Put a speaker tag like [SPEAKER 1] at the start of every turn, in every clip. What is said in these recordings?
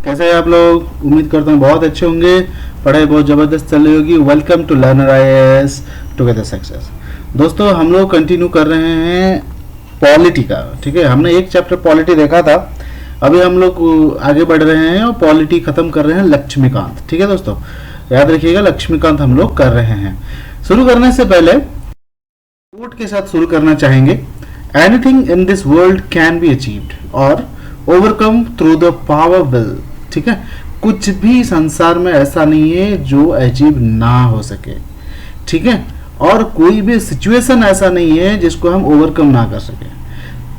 [SPEAKER 1] कैसे हैं आप लोग? उम्मीद करता हूँ बहुत अच्छे होंगे। पढ़ाई बहुत ज़बरदस्त चल रही होगी। Welcome to learner IAS together success. दोस्तों, हम लोग कंटिन्यू कर रहे हैं पॉलिटी का। ठीक है, हमने एक चैप्टर पॉलिटी देखा था, अभी हम लोग आगे बढ़ रहे हैं और पॉलिटी खत्म कर रहे हैं लक्ष्मीकांत। ठीक है दोस्तों, याद रखिएगा लक्ष्मीकांत हम लोग कर रहे हैं। शुरू करने से पहले कोट के साथ शुरू करना चाहेंगे। Anything in this world can be achieved or overcome through the power will. ठीक है, कुछ भी संसार में ऐसा नहीं है जो अचीव ना हो सके। ठीक है, और कोई भी सिचुएशन ऐसा नहीं है जिसको हम ओवरकम ना कर सके।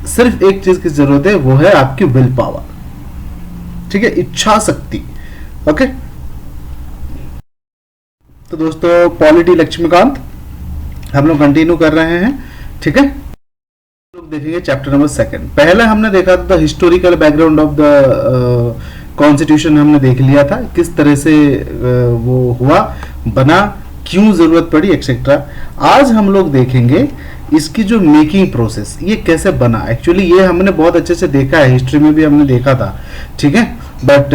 [SPEAKER 1] सिर्फ एक चीज की जरूरत है, वो है आपकी विल पावर। ठीक है, इच्छा शक्ति। ओके, तो दोस्तों पॉलिटी लक्ष्मीकांत हम लोग कंटिन्यू कर रहे हैं। ठीक है, लोग देखेंगे चैप्टर नंबर 2। पहले हमने देखा था historical background of the constitution. हमने देख लिया था किस तरह से वो हुआ, बना, क्यों जरूरत पड़ी, एक्सेट्रा। आज हम लोग देखेंगे इसकी जो मेकिंग प्रोसेस, ये कैसे बना। एक्चुअली ये हमने बहुत अच्छे से देखा है, हिस्ट्री में भी हमने देखा था। ठीक है, बट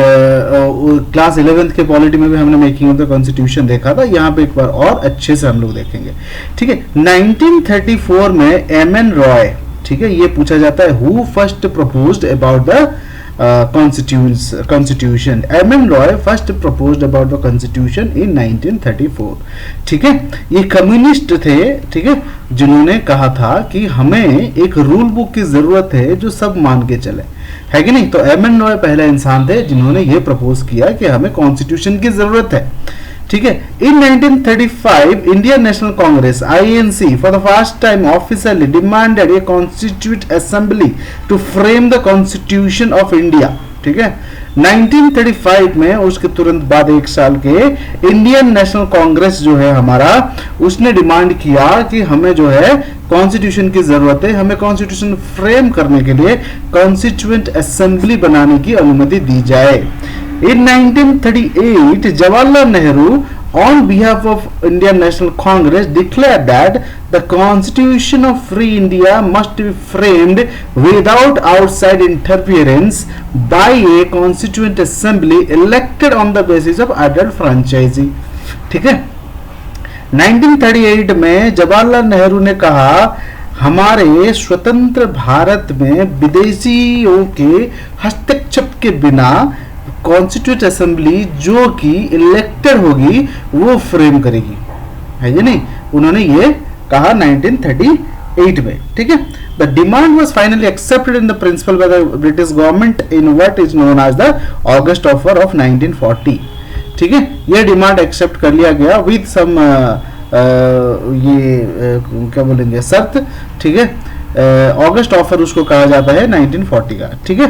[SPEAKER 1] क्लास 11th के पॉलिटी में भी हमने मेकिंग ऑफ द कॉन्स्टिट्यूशन देखा था। यहाँ पे एक बार और अच्छे से हम लोग देखेंगे। ठीक है, 1934 में एम.एन. रॉय, ठीक है, ये पूछा जाता है who first proposed about the constitution. M.N.. Roy first proposed about the constitution इन 1934। ठीक है, ये कम्युनिस्ट थे। ठीक है, जिन्होंने कहा था कि हमें एक रूल बुक की जरूरत है जो सब मान के चले, है कि नहीं। तो एम.एन. रॉय पहले इंसान थे जिन्होंने ये प्रपोज किया कि हमें कॉन्स्टिट्यूशन की जरूरत है। ठीक है, in 1935 Indian National Congress INC for the first time officially demanded a constitute assembly to frame the constitution of India. ठीक है, 1935 में, उसके तुरंत बाद एक साल के, इंडियन नेशनल कांग्रेस जो है हमारा, उसने डिमांड किया कि हमें जो है कॉन्स्टिट्यूशन की जरूरत है, हमें कॉन्स्टिट्यूशन फ्रेम करने के लिए कॉन्स्टिट्यूएंट असेंबली बनाने की अनुमति दी जाए। In 1938, Jawaharlal Nehru, on behalf of Indian National Congress, declared that the Constitution of Free India must be framed without outside interference by a Constituent Assembly elected on the basis of adult franchising. ठीक है, 1938 में जवाहरलाल नेहरू ने कहा हमारे स्वतंत्र भारत में विदेशियों के हस्तक्षेप के बिना कॉन्स्टिट्यूट असेंबली जो कि इलेक्टेड होगी वो फ्रेम करेगी, है या नहीं। उन्होंने ये कहा 1938 में। ठीक है, the demand was finally accepted in the principle by the British government in what is known as the August offer of 1940। ठीक है, ये डिमांड एक्सेप्ट कर लिया गया विद सम क्या बोलेंगे, शर्त। ठीक है, ऑगस्ट ऑफर उसको कहा जाता है 1940 का। ठीक है,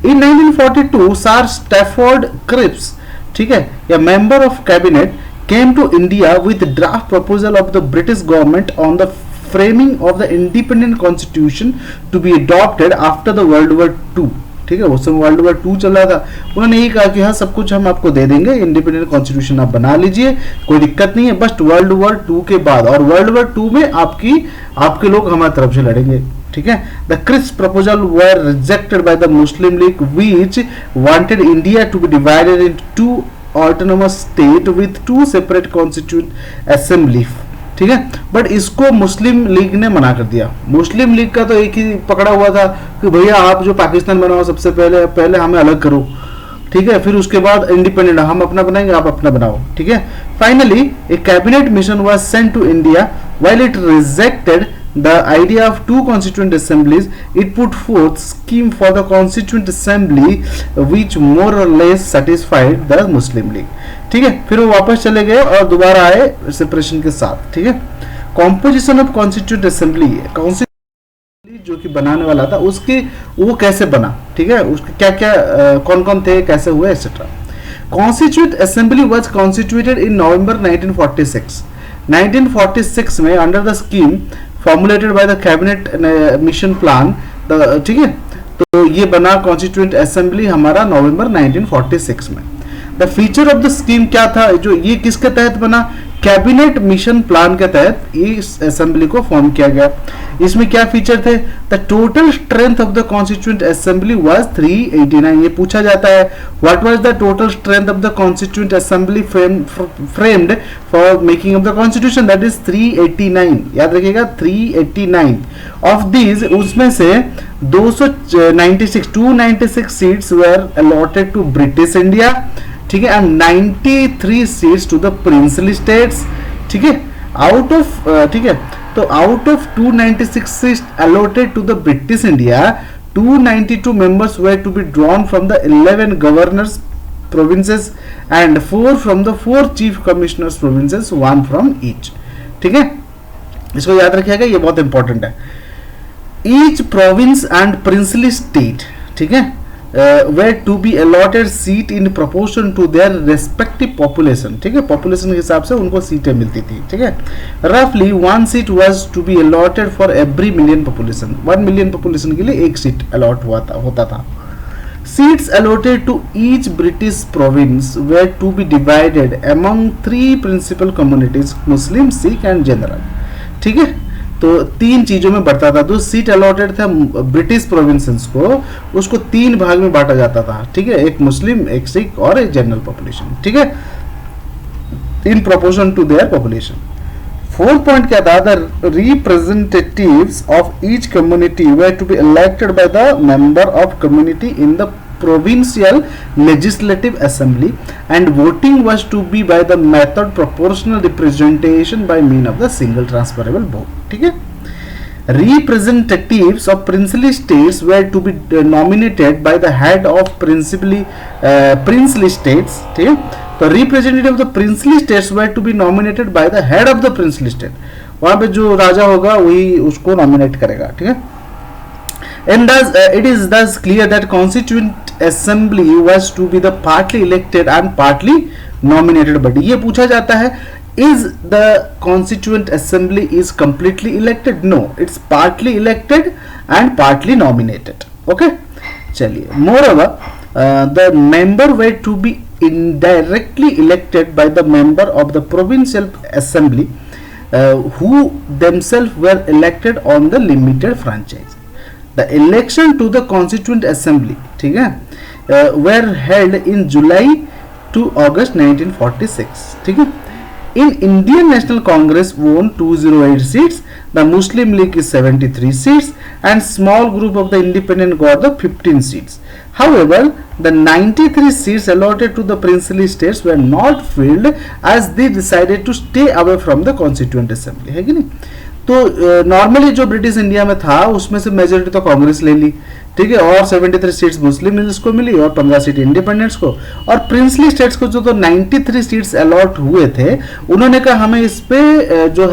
[SPEAKER 1] इन 1942 सर स्टैफोर्ड क्रिप्स, ठीक है, या member of cabinet, came to India with draft proposal of the British government on the framing of the independent constitution to be adopted after the world war 2। ठीक है, उस समय वर्ल्ड वॉर 2 चल रहा था। उन्होंने यही कहा कि हाँ, सब कुछ हम आपको दे देंगे, इंडिपेंडेंट कॉन्स्टिट्यूशन आप बना लीजिए, कोई दिक्कत नहीं है, बस वर्ल्ड वॉर 2 के बाद, और वर्ल्ड वॉर 2 में आपके लोग हमारी तरफ से लड़ेंगे। ठीक है, the Cripps proposal were rejected by the Muslim League which wanted India to be divided into 2 autonomous state with 2 separate constituent assembly. ठीक है, बट इसको मुस्लिम लीग ने मना कर दिया। मुस्लिम लीग का तो एक ही पकड़ा हुआ था कि भैया आप जो पाकिस्तान बनाओ सबसे पहले हमें अलग करो। ठीक है, फिर उसके बाद इंडिपेंडेंट हम अपना बनाएंगे, आप अपना बनाओ। ठीक है, finally a cabinet mission was sent to India while it rejected the idea of 2 constituent assemblies. It put forth scheme for the constituent assembly which more or less satisfied the Muslim League. ठीक है, फिर वो वापस चले गए और दोबारा आए सेपरेशन के साथ। ठीक है, composition of constitute assembly, constitute जो कि बनाने वाला था उसकी वो कैसे बना। ठीक है, उसके क्या क्या कौन कौन थे, कैसे हुए, etcetera. Constitute assembly was constituted in November 1946। 1946 में under the scheme formulated by the cabinet mission plan, ठीक है, तो ये बना कॉन्स्टिट्यूएंट असेंबली हमारा नवंबर 1946 में। The feature of the scheme क्या था, जो ये किसके तहत बना, कैबिनेट मिशन प्लान के तहत इस असेंबली को फॉर्म किया गया। इसमें क्या फीचर थे, the total strength of the constituent assembly was 389। ये पूछा जाता है what was the total strength of the constituent assembly framed for making of the constitution, that is 389। याद रखिएगा 389 ऑफ दीज, उसमें से 296 seats were allotted to British India, ठीक है, and 93 seats to the princely states, ठीक है, out of, ठीक है, तो out of 296 seats allotted to the British India, 292 members were to be drawn from the 11 governors provinces and 4 from the 4 chief commissioners provinces, 1 from each, ठीक है, इसको याद रखिएगा, ये बहुत इंपॉर्टेंट है। Each province and princely state, ठीक है, were to be allotted seat in proportion to their respective population, ठीक है, पॉपुलेशन के हिसाब से उनको सीटें मिलती थी, ठीक है। Roughly 1 seat was to be allotted for every million population, 1 million population के लिए 1 सीट अलॉट होता था। Seats allotted to each British province were to be divided among 3 principal communities, Muslim, Sikh and General, ठीक है, तो 3 चीजों में बढ़ता था। तो सीट अलॉटेड था ब्रिटिश प्रोविंसेस को, उसको 3 भाग में बांटा जाता था, ठीक है, एक मुस्लिम, एक सिख और एक जनरल पॉपुलेशन, ठीक है, in proportion to their population. 4th point क्या था, the representatives of each community were to be elected by the member of community in the provincial legislative assembly and voting was to be by the method proportional representation by means of the single transferable vote, ठीक है। Representatives of princely states were to be nominated by the head of princely states, ठीक है, तो representative of the princely states were to be nominated by the head of the princely state, वहां पे जो राजा होगा वही उसको नॉमिनेट करेगा, ठीक है। And thus, it is thus clear that Constituent Assembly was to be the partly elected and partly nominated body. ये पूछा जाता है, is the Constituent Assembly is completely elected? No, it's partly elected and partly nominated. Okay, चलिए, moreover, the member were to be indirectly elected by the member of the provincial assembly, who themselves were elected on the limited franchise. The election to the Constituent Assembly, ठीक है, were held in July to August 1946, ठीक है। In Indian National Congress won 208 seats, the Muslim League is 73 seats, and small group of the independent got the 15 seats. However, the 93 seats allotted to the princely states were not filled as they decided to stay away from the Constituent Assembly, है कि नहीं। तो normally जो British India में था उसमें से majority तो कांग्रेस ले ली, ठीक है, और 73 सीट्स मुस्लिम को मिली और 15 सीट इंडिपेंडेंट्स को, और प्रिंसली स्टेट्स को जो तो 93 सीट्स अलॉट हुए थे, उन्होंने कहा हमें इस पे जो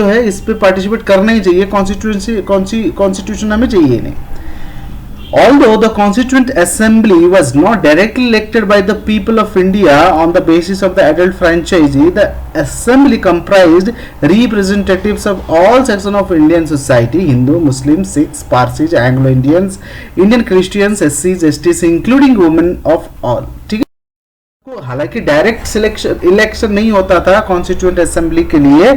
[SPEAKER 1] है इस पे पार्टिसिपेट करना ही चाहिए, कॉन्स्टिट्यूशन हमें चाहिए नहीं। Although the Constituent Assembly was not directly elected by the people of India on the basis of the adult franchise, the assembly comprised representatives of all sections of Indian society: Hindu, Muslim, Sikhs, Parsis, Anglo-Indians, Indian Christians, SCs, STs, including women of all, ठीक है। हालांकि direct election नहीं होता था constituent assembly के लिए,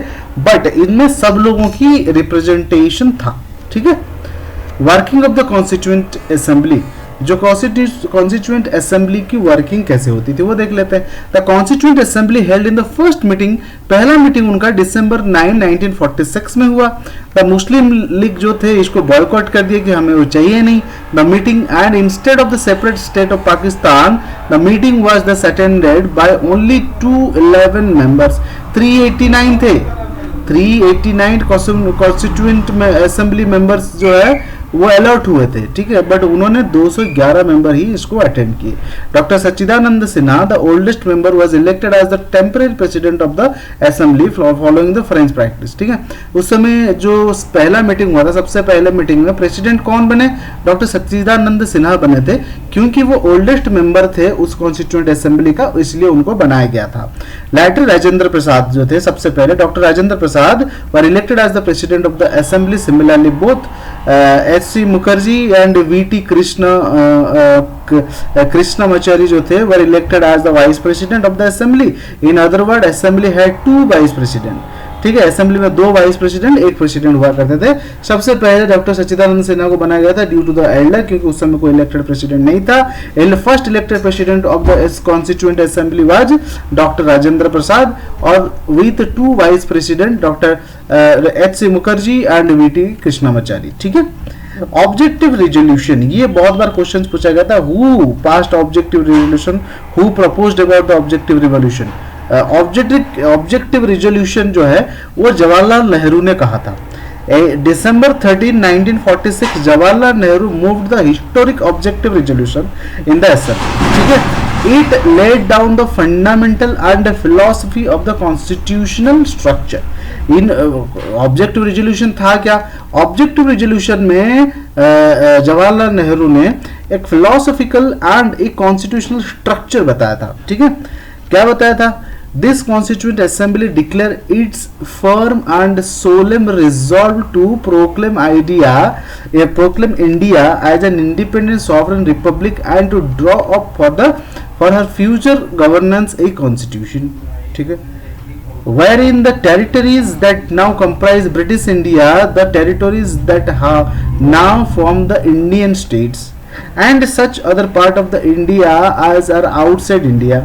[SPEAKER 1] but इनमें सब लोगों की रिप्रेजेंटेशन था, ठीक है। Working of the constituent assembly, जो कॉन्स्टिट्यूएंट असेंबली की वर्किंग कैसे होती थी वो देख लेते हैं। The constituent assembly held in the first meeting, पहला मीटिंग उनका December 9, 1946 में हुआ। द मुस्लिम लीग जो थे इसको बॉयकॉट कर दिया कि हमें वो चाहिए नहीं the meeting, and instead of the separate state of Pakistan the meeting was दस अटेंडेड बाय ओनली 211 मेंबर्स। 389 थे, 389 कॉन्स्टिट्यूएंट असेंबली मेंबर्स जो है वो अलॉट हुए थे, ठीक है, बट उन्होंने 211 मेंबर ही इसको अटेंड किए। Doctor Sachchidananda Sinha, the oldest member, was elected as the temporary president of the assembly following the French practice, ठीक है। उस समय जो पहला मीटिंग हुआ था, सबसे पहले मीटिंग में प्रेसिडेंट कौन बने, डॉक्टर सच्चिदानंद सिन्हा बने थे, क्योंकि वो ओल्डेस्ट मेंबर थे उस कॉन्स्टिट्यूएंट असेंबली का, इसलिए उनको बनाया गया था। लेटर राजेंद्र प्रसाद जो थे, सबसे पहले doctor Rajendra Prasad were elected as the president of the assembly. Similarly both H.C. Mukherjee and V.T. Krishna Krishnamachari जो थे were elected as the vice president of the assembly. In other word assembly had 2 vice president. ठीक है, assembly में 2 vice president, 1 president हुआ करते थे. सबसे पहले डॉक्टर सच्चिदानंद सिन्हा को बनाया गया था ड्यू टू द एल्डर, क्योंकि उस समय कोई इलेक्टेड प्रेसिडेंट नहीं था. First elected president of the constituent assembly was doctor Rajendra Prasad और with 2 vice president doctor H.C. Mukherjee and V.T. Krishnamachari. ठीक है. ऑब्जेक्टिव रेजोल्यूशन, ये बहुत बार क्वेश्चन पूछा गया था. Who passed objective resolution, who proposed about the objective revolution. Objective resolution जो है वो जवाहरलाल नेहरू ने कहा था. December 13, 1946 Jawaharlal Nehru moved the historic objective resolution in the assembly. ठीक है. It laid down the fundamental and philosophy of the constitutional structure. In objective resolution था क्या? ऑब्जेक्टिव रिजोल्यूशन में जवाहरलाल नेहरू ने एक फिलोसॉफिकल एंड एक कॉन्स्टिट्यूशनल स्ट्रक्चर बताया था. ठीक है. क्या बताया था? This constituent assembly declare its firm and solemn resolve to proclaim India as an independent sovereign republic and to draw up for her future governance a constitution. ठीक है. Wherein the territories that now comprise British India, the territories that have now form the Indian states, and such other part of the India as are outside India,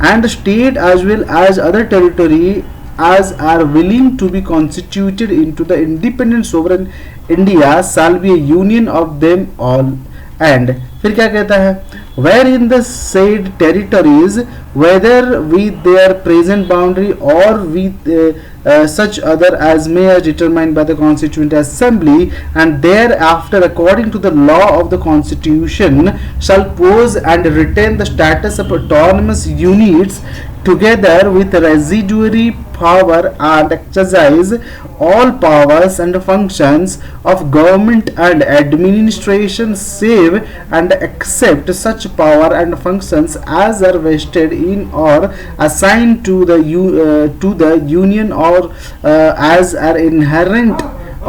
[SPEAKER 1] and state as well as other territory as are willing to be constituted into the independent sovereign India shall be a union of them all. And फिर क्या कहता है? Where in the said territories, whether with their present boundary or with such other as may as determined by the Constituent Assembly, and thereafter according to the law of the Constitution shall pose and retain the status of autonomous units together with residuary power and exercise all powers and functions of government and administration save and except such power and functions as are vested in or assigned to the union or as are inherent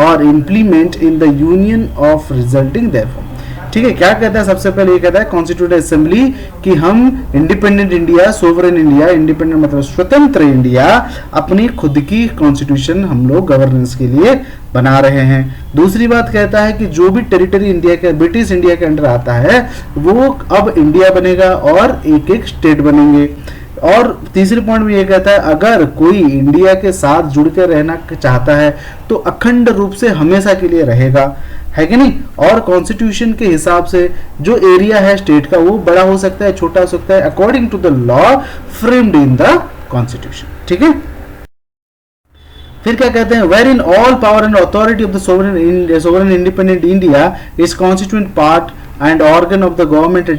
[SPEAKER 1] or implement in the union of resulting therefrom. ठीक है. क्या कहता है? सबसे पहले ये कहता है कॉन्स्टिट्यूट असेंबली कि हम independent India, sovereign India, independent मतलब स्वतंत्र इंडिया, अपनी खुद की कॉन्स्टिट्यूशन हम लोग गवर्नेंस के लिए बना रहे हैं. दूसरी बात कहता है कि जो भी टेरिटरी इंडिया के, ब्रिटिश इंडिया के अंडर आता है वो अब इंडिया बनेगा और एक एक स्टेट बनेंगे. और तीसरे पॉइंट में ये कहता है अगर कोई इंडिया के साथ जुड़ कर रहना चाहता है तो अखंड रूप से हमेशा के लिए रहेगा, है कि नहीं. और कॉन्स्टिट्यूशन के हिसाब से जो एरिया है स्टेट का वो बड़ा हो सकता है, छोटा हो सकता है, according to the law framed in the constitution. ठीक है. फिर क्या कहते हैं? Wherein all power and authority of the sovereign independent India is constituent part and organ of the government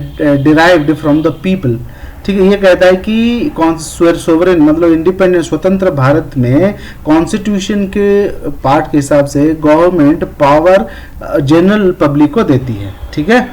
[SPEAKER 1] derived from the people. ठीक है. ये कहता है कि सोवरेन मतलब इंडिपेंडेंट स्वतंत्र भारत में कॉन्स्टिट्यूशन के पार्ट के हिसाब से गवर्नमेंट पावर जनरल पब्लिक को देती है. ठीक है.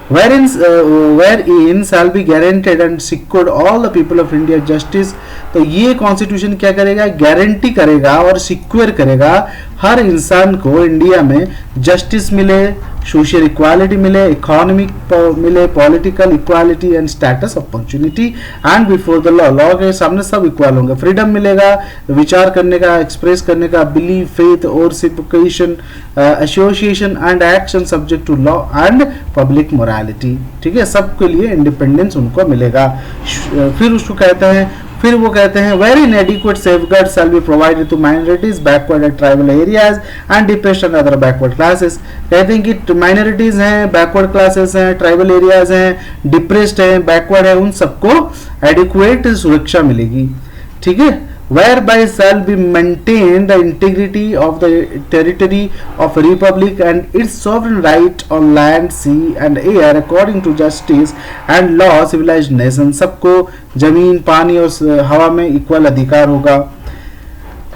[SPEAKER 1] wherein shall be guaranteed and secured all the people of India justice. तो ये कॉन्स्टिट्यूशन क्या करेगा? गारंटी करेगा और सिक्योर करेगा हर इंसान को इंडिया में जस्टिस मिले, सोशल इक्वालिटी मिले, इकोनॉमिक मिले, political equality and status opportunity and before the law. Law के सामने सब इक्वल होंगे. फ्रीडम मिलेगा विचार करने का, एक्सप्रेस करने का, बिलीव, फेथ और सिपिकेशन, association and action subject to law and public morality. ठीक है. सबके लिए इंडिपेंडेंस उनको मिलेगा. फिर उसको कहते हैं, फिर वो कहते हैं very inadequate safeguards shall be provided to minorities, backward and tribal areas and depressed and other backward classes. कहते हैं कि minorities हैं, backward classes हैं, tribal areas हैं, depressed हैं, backward है, उन सबको adequate सुरक्षा मिलेगी. ठीक है. whereby shall be maintained the integrity of the territory of a republic and its sovereign right on land, sea and air according to justice and law. civilized nation सबको जमीन, पानी और हवा में इक्वल अधिकार होगा.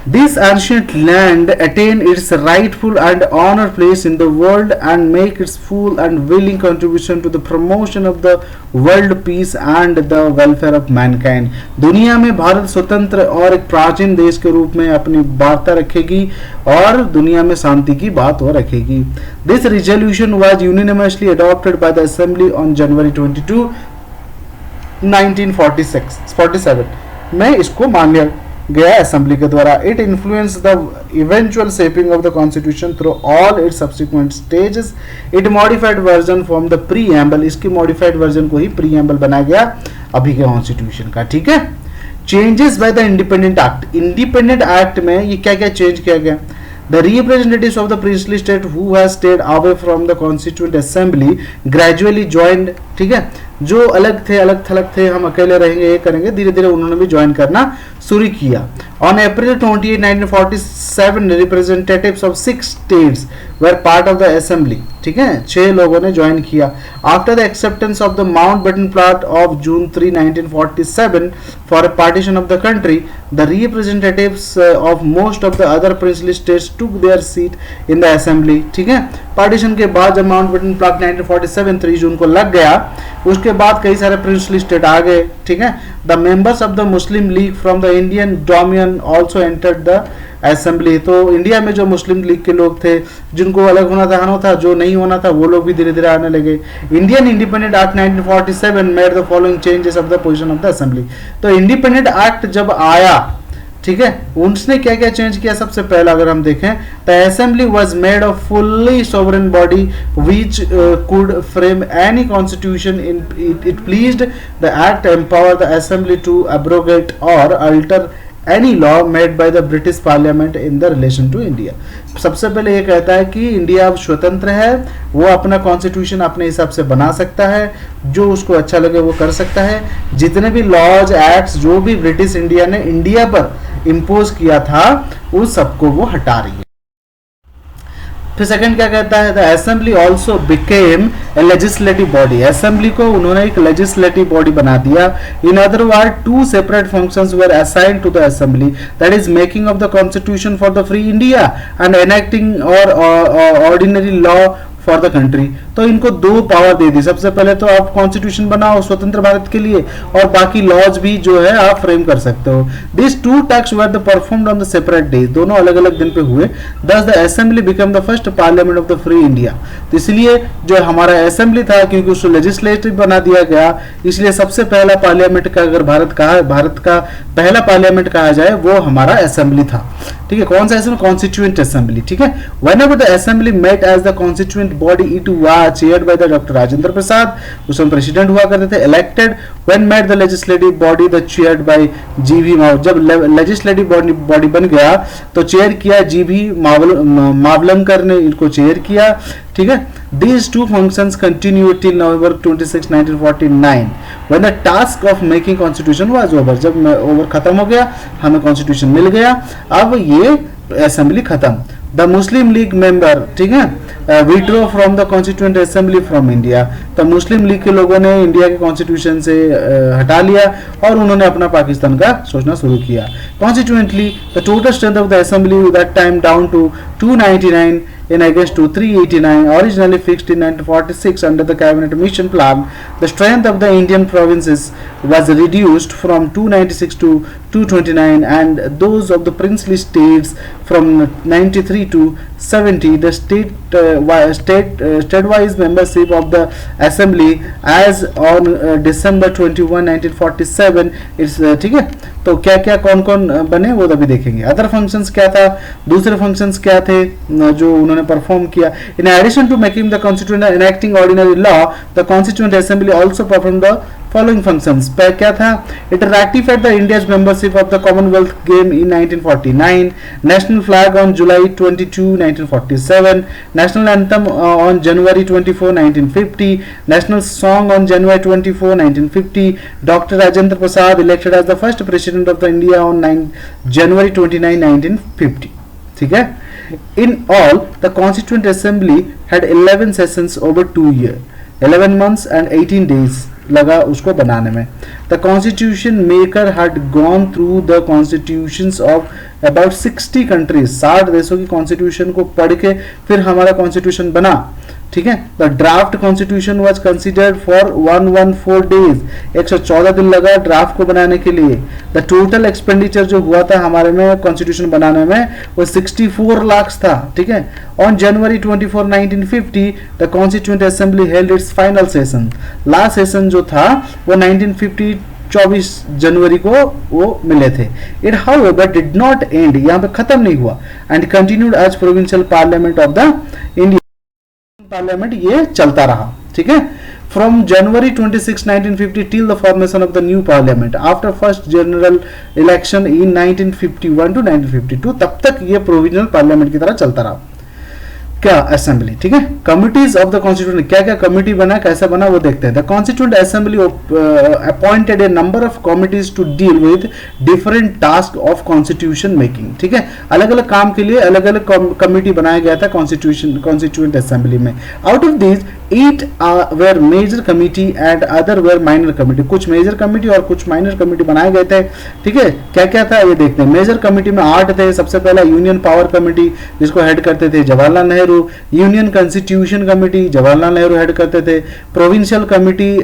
[SPEAKER 1] This ancient land attain its rightful and honored place in the world and make its full and willing contribution to the promotion of the world peace and the welfare of mankind. दुनिया में भारत स्वतंत्र और एक प्राचीन देश के रूप में अपनी वार्ता रखेगी और दुनिया में शांति की बात वो रखेगी. This resolution was unanimously adopted by the Assembly on January 22, 1947 में इसको मान लिया गया असेंबली के द्वारा. It influence the eventual shaping of the constitution through all it's subsequent stages. It modified version from the preamble. इसकी मॉडिफाइड वर्जन को ही preamble बनाया गया अभी के कॉन्स्टिट्यूशन का. ठीक है. Changes by the independent act. Independent act में ये क्या क्या चेंज किया गया. The representatives of the princely state who has stayed away from the constituent assembly gradually joined. ठीक है. जो अलग थे हम अकेले रहेंगे ये करेंगे, धीरे धीरे उन्होंने भी ज्वाइन करना शुरू किया. On April 28, 1947 representatives of 6 states were part of the assembly. ठीक है. 6 लोगों ने ज्वाइन किया. After the acceptance of the Mountbatten Plot of June 3, 1947 for a partition of the country, the representatives of most of the other princely states took their seat in the assembly. ठीक है. Partition के बाद जब Mountbatten plot 1947 3 जून को लग गया, उसके बाद कई सारे प्रिंसली स्टेट आ गए. ठीक है. The members of the Muslim league from the Indian dominion also entered the assembly. तो इंडिया में जो मुस्लिम लीग के लोग थे, जिनको अलग होना था, जो नहीं होना था, वो लोग भी धीरे धीरे आने लगे. Indian independent act 1947 made the following changes of the position of the assembly. तो इंडिपेंडेंट एक्ट जब आया, ठीक है, उसने क्या क्या चेंज किया. सबसे पहला अगर हम देखें, the assembly was made of fully sovereign body which could frame any constitution in it pleased. The act empower the assembly to abrogate or alter any law made by the British parliament in the relation to India. सबसे पहले ये कहता है कि India अब स्वतंत्र है, वो अपना कॉन्स्टिट्यूशन अपने हिसाब से बना सकता है, जो उसको अच्छा लगे वो कर सकता है. जितने भी लॉज एक्ट्स जो भी ब्रिटिश इंडिया ने इंडिया पर इम्पोज किया था, उस सबको वो हटा रही है. फिर सेकंड क्या कहता है, the assembly also became a legislative body. Assembly को उन्होंने एक लेजिस्लेटिव बॉडी बना दिया. In other word 2 separate functions were assigned to the assembly, that is making of the constitution for the free India and enacting or ordinary law for the country. तो इनको 2 power दे दी. सबसे पहले तो आप constitution बनाओ स्वतंत्र भारत के लिए, और बाकी लॉज भी जो है आप फ्रेम कर सकते हो. This 2 tax were the performed on the separate days. दोनों अलग अलग दिन पे हुए. दस the assembly become the first parliament of the free India. तो इसलिए जो हमारा असेंबली था, क्योंकि उसको लेजिस्लेटिव बना दिया गया, इसलिए सबसे पहला पार्लियामेंट का अगर भारत का पहला पार्लियामेंट कहा जाए, वो हमारा असेंबली था. ठीक है. कौन सा असेंबली? Constituent assembly. ठीक है. Whenever the assembly met as the constituent body, it was chaired by the doctor Rajendra Prasad. उस समय प्रेसिडेंट हुआ करते थे. Elected when met the legislative body the chaired by G V Mavalankar. जब लेजिस्लेटिव बॉडी बन गया तो चेयर किया जीवी मावलंकर ने, इनको चेयर किया. ठीक है. These 2 functions continued till November 26, 1949 when the task of making constitution was over. जब ओवर खत्म हो गया, हमें कॉन्स्टिट्यूशन मिल गया, अब ये असेंबली खत्म. द मुस्लिम लीग मेंबर, ठीक है, withdraw from the constituent assembly from India. तो मुस्लिम लीग के लोगों ने इंडिया के कॉन्स्टिट्यूशन से हटा लिया और उन्होंने अपना पाकिस्तान का सोचना शुरू किया. Constituently the total strength of the assembly that time down to 299 in against to 389, originally fixed in 1946 under the cabinet mission plan. The strength of the Indian provinces was reduced from 296 to 229 and those of the princely states from 93 to 70. The state-wise membership of the assembly as on December 21, 1947 it's ठीक है. तो क्या क्या कौन कौन बने वो अभी देखेंगे. अदर फंक्शंस क्या था, दूसरे फंक्शंस क्या थे जो उन्होंने परफॉर्म किया. In addition to making the constituent and enacting ordinary law, the constituent assembly also perform the following functions. क्या था, it ratified the India's membership of the commonwealth game in 1949, national flag on July 22, 1947, national anthem on January 24, 1950, national song on January 24, 1950, doctor Rajendra Prasad elected as the first president of the India on January 29, 1950. ठीक है. In all, the Constituent Assembly had 11 sessions over 2 years, 11 months and 18 days लगा उसको बनाने में. The constitution maker had gone through the constitutions of about 60 countries, 60 देशों की constitution को पढ़ के फिर हमारा कॉन्स्टिट्यूशन बना, ठीक है। The draft constitution was considered for 114 days, 114 दिन लगा ड्राफ्ट को बनाने के लिए। द टोटल एक्सपेंडिचर जो हुआ था हमारे में कॉन्स्टिट्यूशन बनाने में वो 64 लाख था, ठीक है। On January 24 1950 the constituent assembly held it's final session, last session जो था वो 1950 24 जनवरी को वो मिले थे। It however did not end, यहाँ पे खत्म नहीं हुआ, and continued as provincial parliament of the India, parliament ये चलता रहा, ठीक है। From January 26 1950 till the formation of the new parliament after first general election in 1951 to 1952, तब तक ये प्रोविजनल पार्लियामेंट की तरह चलता रहा। क्या असेंबली, ठीक है। कमिटीज ऑफ द कॉन्स्टिट्यूएंट, क्या क्या कमिटी बना, कैसा बना वो देखते हैं। The constituent assembly appointed a number of committees to deal with different task of constitution making, ठीक है। अलग अलग काम के लिए अलग अलग कमिटी बनाया गया था कॉन्स्टिट्यूएंट असेंबली में। Out of these 8 were major committee and other were minor committee, कुछ मेजर कमिटी और कुछ माइनर कमिटी बनाए गए थे, ठीक है। क्या क्या था ये देखते हैं। मेजर कमिटी में 8 थे। सबसे पहला यूनियन पावर कमिटी, जिसको हेड करते थे Jawaharlal Nehru. Union constitution committee Jawaharlal Nehru head करते थे। प्रोविंशियल कमिटी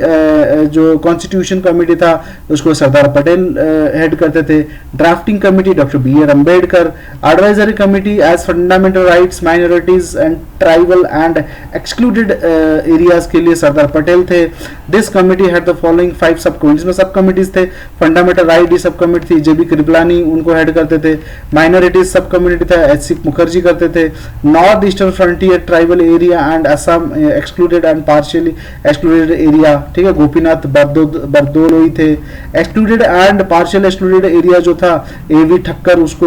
[SPEAKER 1] जो कॉन्स्टिट्यूशन कमिटी था उसको सरदार पटेल हेड करते थे। Drafting committee doctor BR Ambedkar. Advisory committee as fundamental rights, minorities and tribal and excluded areas के लिए सरदार पटेल थे। This committee had the following 5 sub committees, में सब कमिटीज थे। फंडामेंटल राइट की सब कमिटी थी, JB कृपलानी उनको हेड करते थे। माइनॉरिटीज सब कमिटी था, HC मुखर्जी करते थे। North eastern frontier tribal area and Assam excluded and partially excluded area, ठीक है, गोपीनाथ बरदोलोई थे। Excluded and partial excluded area जो था AV ठक्कर उसको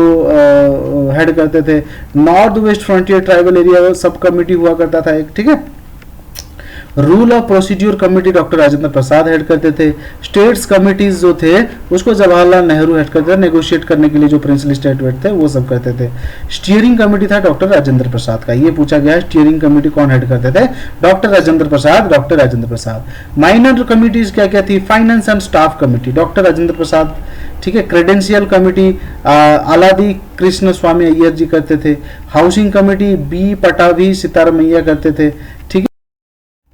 [SPEAKER 1] हेड करते थे। North west frontier tribal area सब कमिटी हुआ करता था एक, ठीक है। Rule of procedure committee doctor Rajendra Prasad head करते थे। स्टेट्स कमिटीज जो थे उसको जवाहरलाल नेहरू हेड करते थे, नेगोशिएट करने के लिए जो प्रिंसिपल स्टेट हेड थे वो सब करते थे। स्टीयरिंग कमेटी था डॉक्टर राजेंद्र प्रसाद का, ये पूछा गया है स्टीयरिंग कमेटी कौन हेड करते थे, doctor Rajendra Prasad. Minor committees क्या क्या थी, finance and staff committee doctor Rajendra Prasad, ठीक है। क्रेडेंशियल कमेटी आलादी कृष्ण स्वामी अय्यर जी करते थे। Housing committee B Pattabhi Sitaramayya करते थे, ठीक है।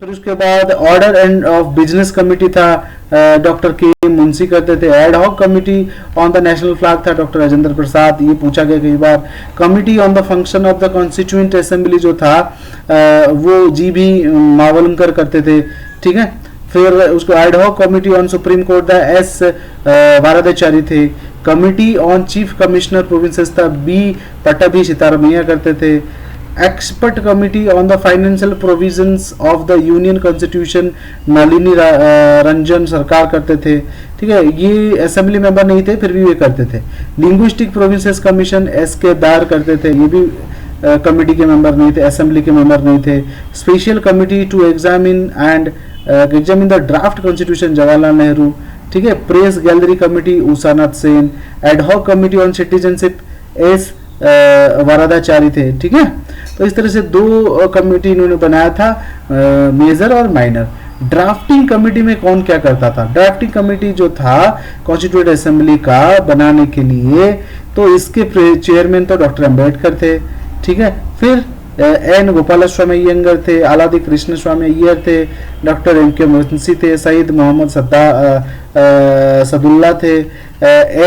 [SPEAKER 1] फिर उसके बाद order and of business committee था डॉक्टर K मुंशी करते थे। Ad hoc committee on the national flag था डॉक्टर राजेंद्र प्रसाद, ये पूछा गया कई बार। Committee on the function of the constituent assembly जो था वो GB मावलंकर करते थे, ठीक है। फिर उसको ad hoc committee on supreme court था S वारादाचारी थे। Committee on chief commissioner provinces था B पट्टाभी सीतारामैया करते थे। Expert committee on the financial provisions of the union constitution Nalini Ranjan Sarkar करते थे, ठीक है। ये असेंबली मेंबर नहीं थे फिर भी ये करते थे। लिंग्विस्टिक प्रोविंसेस कमीशन SK दार करते थे, ये भी कमिटी के मेंबर नहीं थे, असेंबली के मेंबर नहीं थे। Special committee to examine the draft constitution Jawaharlal Nehru, ठीक है। Press gallery committee Ushanath Sen. Ad hoc committee on citizenship S Varadachari थे, ठीक है। तो इस तरह से 2 कमिटी इन्होंने बनाया था, मेजर और माइनर। ड्राफ्टिंग कमेटी में कौन क्या करता था, ड्राफ्टिंग कमेटी जो था कॉन्स्टिट्यूएंट असेंबली का बनाने के लिए, तो इसके चेयरमैन तो डॉक्टर अम्बेडकर थे, ठीक है। फिर N गोपाल स्वामी अय्यर थे, आलादी कृष्ण स्वामी अय्यर थे, डॉक्टर MK मुंशी थे, सईद मोहम्मद सदुल्ला थे,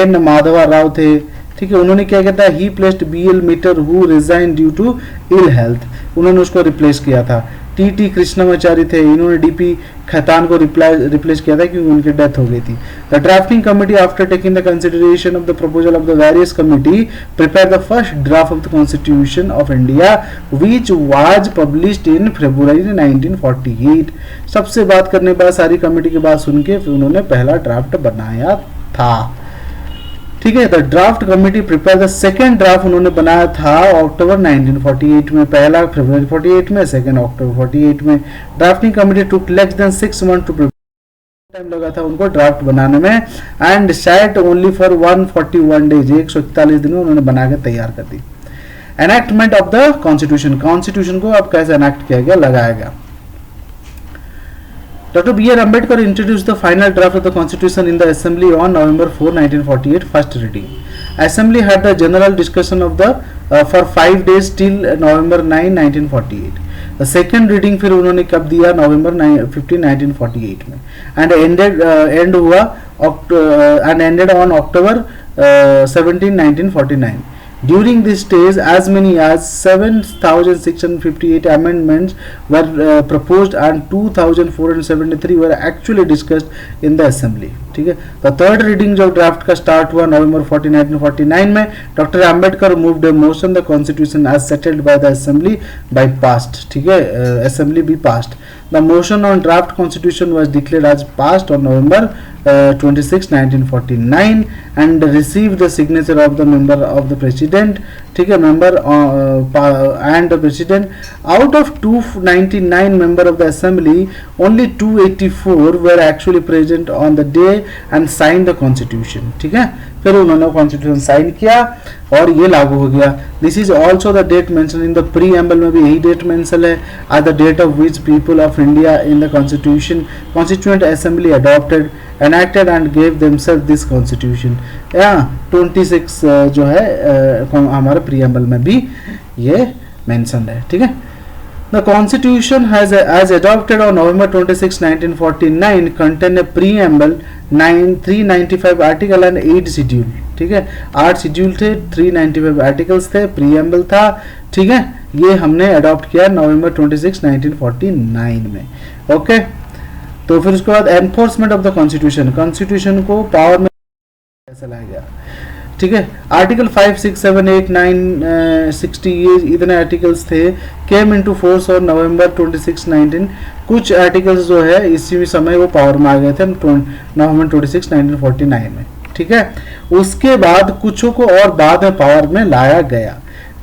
[SPEAKER 1] N माधवा राव थे, ठीक है। उन्होंने क्या कहता है, he placed BL Mitter who resigned due to ill health, उन्होंने उसको रिप्लेस किया था। TT कृष्णमाचारी थे, इन्होंने DP खैतान को रिप्लेस किया था क्योंकि उनकी डेथ हो गई थी। The drafting committee after taking the consideration of the proposal of the various committee prepare the first draft of the constitution of India which was published in February 1948। सबसे बात करने के बाद सारी कमेटी की बात सुन के फिर उन्होंने पहला ड्राफ्ट बनाया था, ठीक है। The draft committee prepare the second draft उन्होंने बनाया था अक्टूबर 1948 में, पहला फरवरी 48 में, सेकेंड अक्टूबर 48 में। Drafting committee took less than 6 month to time लगा था उनको ड्राफ्ट बनाने में, and sat only for 141 days, 141 दिन में उन्होंने बना के तैयार कर दी। Enactment of the constitution, constitution को अब कैसे एनैक्ट किया गया, लगाया गया। Dr. B.R. Ambedkar introduced the final draft of the Constitution in the Assembly on November 4, 1948, first reading. Assembly had the general discussion of the for 5 days till November 9, 1948. The second reading फिर उन्होंने कब दिया? November 15, 1948 में, and ended on October 17, 1949. During this stage, as many as 7,658 amendments were proposed and 2,473 were actually discussed in the assembly. ठीक है, तो third reading जो draft का स्टार्ट हुआ नवंबर 14, 1949 में, doctor Ambedkar moved a motion the constitution as settled by the assembly by passed. ठीक है, assembly be passed. The motion on draft constitution was declared as passed on November 26, 1949 and received the signature of the member of the president. ठीक है, member and the president. Out of 299 member of the assembly, only 284 were actually present on the day and signed the constitution. ठीक है, फिर उन्होंने constitution sign किया और ये लागू हो गया. This is also the date mention in the preamble में भी यही डेट मेंशन है. At the date of which people of India in the constitution constituent assembly adopted enacted and gave themselves this constitution. 26 जो है हमारे प्रीएम्बल में भी ये मेंशन है. ठीक है, the constitution has as adopted on November 26, 1949 contain a preamble, 395 article and 8 schedule. ठीक है, 8 शेड्यूल थे, 395 आर्टिकल्स थे, प्रीएम्बल था. ठीक है, ये हमने अडॉप्ट किया नवंबर 26, 1949 में. ओके, तो फिर उसके बाद enforcement of the constitution, constitution को पावर में कैसे लाया गया. ठीक है, आर्टिकल 5, 6, 7, 8, 9, 60 ये इतने आर्टिकल्स थे, केम इनटू फोर्स और नवंबर 26, 19. कुछ आर्टिकल्स जो है इसी समय वो पावर में आ गए थे नवंबर 26, 1949 में. ठीक है, उसके बाद कुछों को और बाद में पावर में लाया गया.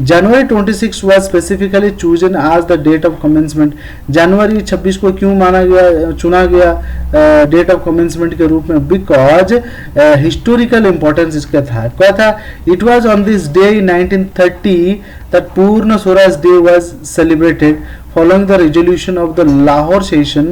[SPEAKER 1] जनवरी 26 was specifically chosen as the date of commencement. जनवरी 26 को क्यों माना गया, चुना गया डेट ऑफ कमेंसमेंट के रूप में? बिकॉज हिस्टोरिकल इंपॉर्टेंस इसका था. क्या था? It was on this day in 1930 that पूर्ण Swaraj day was celebrated following the resolution of the Lahore session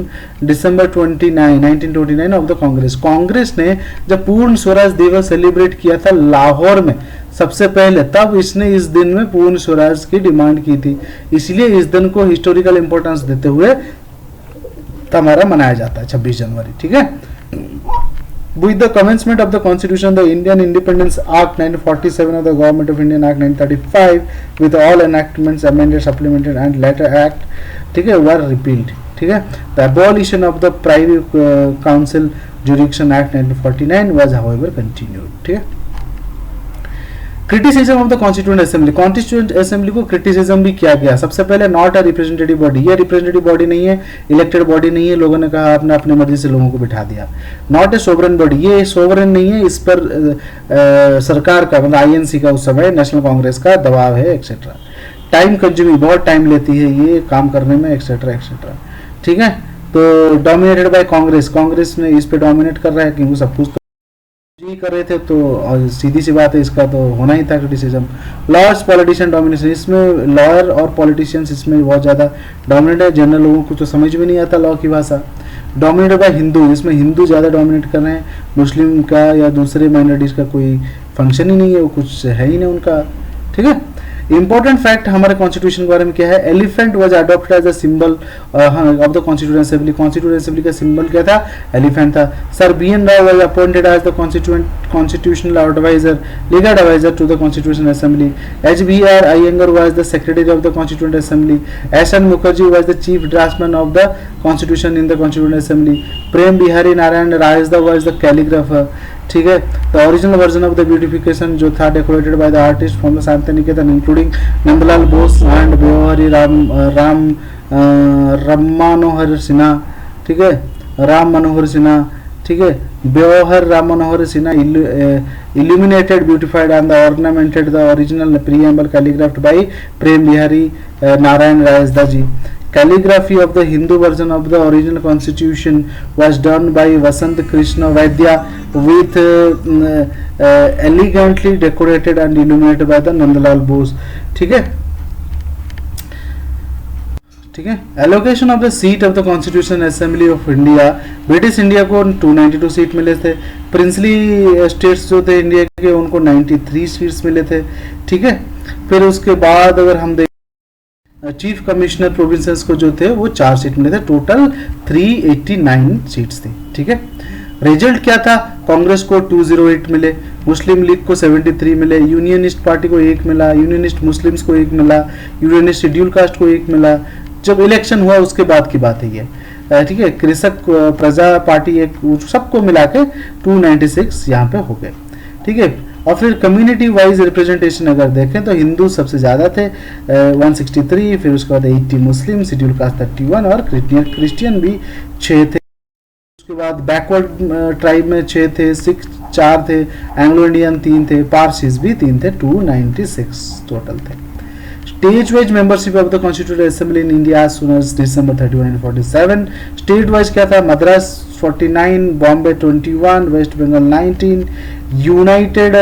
[SPEAKER 1] December 29, 1929 of the Congress. Congress ने जब पूर्ण स्वराज दिवस सेलिब्रेट किया था लाहौर में सबसे पहले, तब इसने इस दिन में पूर्ण स्वराज की डिमांड की थी. इसलिए इस दिन को हिस्टोरिकल इंपॉर्टेंस देते हुए हमारा मनाया जाता है 26 जनवरी. ठीक है, with the commencement of the constitution, the Indian Independence Act 1947 of the Government of Indian Act 1935 with all enactments amended, supplemented and later act, ठीक है, were repealed. ठीक है, the abolition of the Privy Council Jurisdiction Act 1949 was however continued. ठीक है, criticism of the constituent assembly, constituent assembly को criticism भी किया गया. सबसे पहले नॉट अ रिप्रेजेंटेटिव बॉडी, ये रिप्रेजेंटेटिव बॉडी नहीं है, इलेक्टेड बॉडी नहीं है, लोगों ने कहा आपने अपने मर्जी से लोगों को बिठा दिया. नॉट ए सोवरेन बॉडी, ये सोवरेन नहीं है, इस पर सरकार का मतलब आईएनसी का उस समय नेशनल कांग्रेस का दबाव है एक्सेट्रा. टाइम कंज्यूमिंग, बहुत टाइम लेती है ये काम करने में एक्सेट्रा एक्सेट्रा. ठीक है, तो डोमिनेटेड बाय कांग्रेस, कांग्रेस ने इस पे डोमिनेट कर रहा है क्योंकि सब कुछ जी कर रहे थे, तो सीधी सी बात है इसका तो होना ही था क्रिटिसिज्म. लॉयर्स पॉलिटिशियन डोमिनेशन, इसमें लॉयर और पॉलिटिशियंस इसमें बहुत ज़्यादा डोमिनेट है. जनरल लोगों को तो समझ में नहीं आता लॉ की भाषा. डोमिनेटेड बाय हिंदू, इसमें हिंदू ज़्यादा डोमिनेट कर रहे हैं, मुस्लिम का या दूसरे माइनॉरिटीज का कोई फंक्शन ही नहीं है, वो कुछ है ही नहीं उनका. ठीक है, इंपॉर्टेंट फैक्ट हमारे कॉन्स्टिट्यूशन के बारे में क्या है? Elephant was adopted as a symbol of the constituent assembly. Constituent assembly का सिंबल क्या था? एलिफेंट था. Sir BN Rao was appointed as the constitutional adviser, legal adviser to the constitution assembly. HBR Iyengar was the secretary of the constituent assembly. SN Mukherjee was the chief draftsman of the constitution in the constituent assembly. Prem Bihari Narayan Raizada was the calligrapher. ठीक है, the original version of the beautification जो था decorated by the artist from the Shanti Niketan including Nandalal Bose and Beohar Ram Manohar Sinha. ठीक है, राम मनोहर सिन्हा. ठीक है, बेवहर Ram Manohar Sinha illuminated, beautified and ornamented the original preamble calligraphed by Prem Bihari Narayan Rayasda ji. Calligraphy of the Hindu version of the original constitution was done by Vasant Krishna Vaidya with elegantly decorated and illuminated by the Nandalal Bose. ठीक है, ठीक है। Allocation of the seat of the constitution assembly of India, British India को 292 seat मिले थे, princely states जो थे India के उनको 93 सीट्स मिले थे, ठीक है। फिर उसके बाद अगर हम देखें चीफ कमिश्नर प्रोविंसेस को जो थे वो 4 सीट मिले थे, टोटल 389 सीट्स थी, ठीक है। रिजल्ट क्या था, कांग्रेस को 208 मिले, मुस्लिम लीग को 73 मिले, यूनियनिस्ट पार्टी को 1 मिला, यूनियनिस्ट मुस्लिम्स को 1 मिला, यूनियनिस्ट शेड्यूल कास्ट को 1 मिला। जब इलेक्शन हुआ उसके बाद की बात है ये, ठीक है। कृषक प्रजा पार्टी एक, सबको मिला के 296 यहाँ पे हो गए, ठीक है। और फिर कम्युनिटी वाइज रिप्रेजेंटेशन अगर देखें तो हिंदू सबसे ज़्यादा थे 163, फिर उसके बाद 80 मुस्लिम, शेड्यूल कास्ट 31 और क्रिश्चियन भी 6 थे। उसके बाद बैकवर्ड ट्राइब में 6 थे, सिख 4 थे, एंग्लो इंडियन 3 थे, पारसीज भी 3 थे, 296 टोटल थे। State wise membership of the constituted assembly in India सुन एज December 31, 1947। स्टेट वाइज क्या था, Madras 49, Bombay 21, West Bengal 19, united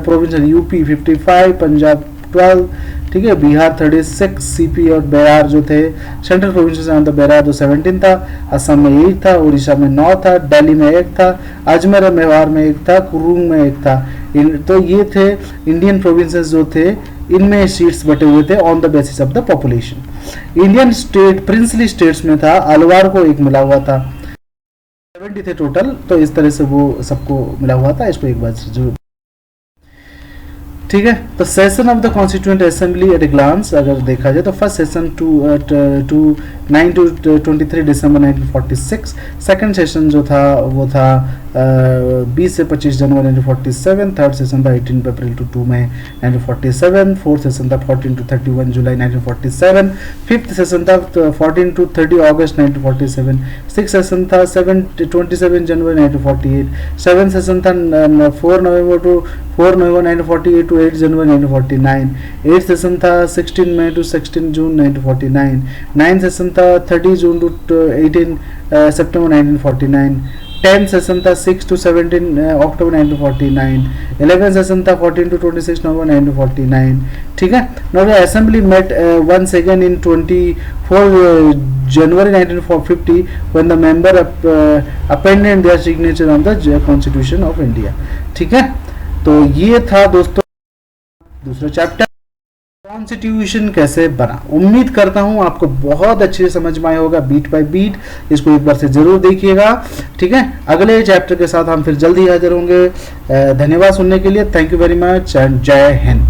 [SPEAKER 1] province UP 55, Punjab 12, ठीक है, बिहार 36, सीपी और बिहार जो थे सेंट्रल प्रोविंसेस में, तो बिहार तो 17 था, असम में 8 था, उड़ीसा में 9 था, दिल्ली में 1 था, अजमेर और मेवाड़ में 1 था, कुरुंग में 1 था। तो ये थे इंडियन प्रोविंसेस जो थे, इनमें सीट्स बटे हुए थे on the basis of the population. Indian state princely states में था, अलवार को 1 मिला हुआ था, 70 थे टोटल, तो इस तरह से वो सबको मिला हुआ था। इसको एक बार जरूर, ठीक है। तो session of the constituent assembly at a glance अगर देखा जाए तो first session 9 to 23 December 1946, second session जो था वो था 20 से 25 जनवरी 1947, थर्ड सेशन था 18 अप्रैल to 2 मई 1947, फोर्थ सेशन था 14 to 31 जुलाई 1947, फिफ्थ सेशन था 14 to 30 अगस्त 1947, सिक्स सेशन था 27 जनवरी 1948, सेवन सेशन था 4 नवंबर 1948 to 8 जनवरी 1949, एट सेशन था 16 मई to 16 जून 1949, नाइन सेशन था 30 जून to 18 सितंबर 1949, 10 सेशन था 6 to 17 अक्टूबर 1949, 11 सेशन था 14 to 26 नवंबर 1949, ठीक है। Now the assembly met once again in 24 January 1950 when the member appended their signature on the Constitution of India, ठीक है। तो ये था दोस्तों दूसरा चैप्टर, कॉन्स्टिट्यूशन कैसे बना। उम्मीद करता हूं आपको बहुत अच्छे से समझ में आया होगा बीट बाय बीट, इसको एक बार से जरूर देखिएगा, ठीक है। अगले चैप्टर के साथ हम फिर जल्दी हाजिर होंगे। धन्यवाद सुनने के लिए, thank you very much and जय हिंद।